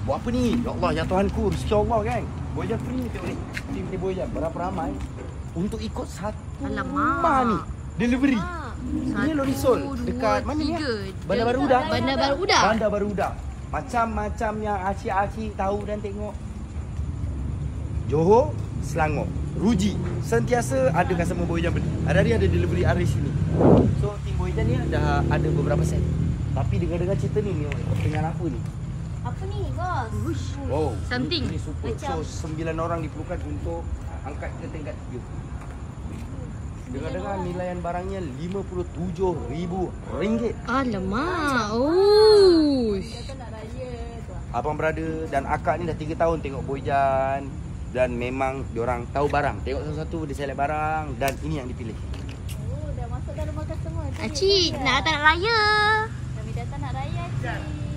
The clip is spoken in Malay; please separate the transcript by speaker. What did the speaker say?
Speaker 1: Buat apa ni? Ya Allah, ya Tuhanku, rezeki Allah kan. Boyjan free ni tengok ni. Tim ni Boyjan berapa ramai untuk ikut satu rumah ni. Delivery. Ini Lorisol dekat mana ni? Bandar Baru Udah.
Speaker 2: Bandar Baru Udah.
Speaker 1: Bandar Baru Udah. Macam-macam yang acik-acik tahu dan tengok. Johor, Selangor, Ruji sentiasa ada customer Boyjan beli. Hari-hari ada delivery Aris sini. So tim Boyjan ni dah ada beberapa set. Tapi dengar-dengar cerita ni dengan apa ni?
Speaker 2: Apa ni, bos?
Speaker 1: Wow,
Speaker 2: Something.
Speaker 1: Ini super. So 9 orang diperlukan untuk angkat ke tingkat 3. Dengar-dengar nilaian barangnya RM57,000.
Speaker 2: Alamak. Oh.
Speaker 1: Abang brother dan akak ni dah 3 tahun tengok Boyjan. Dan memang diorang tahu barang. Tengok satu-satu dia select barang. Dan ini yang dipilih.
Speaker 2: Oh, dah masuk dalam rumah customer. Acik, nak datang nak raya. Kami datang nak raya, Acik.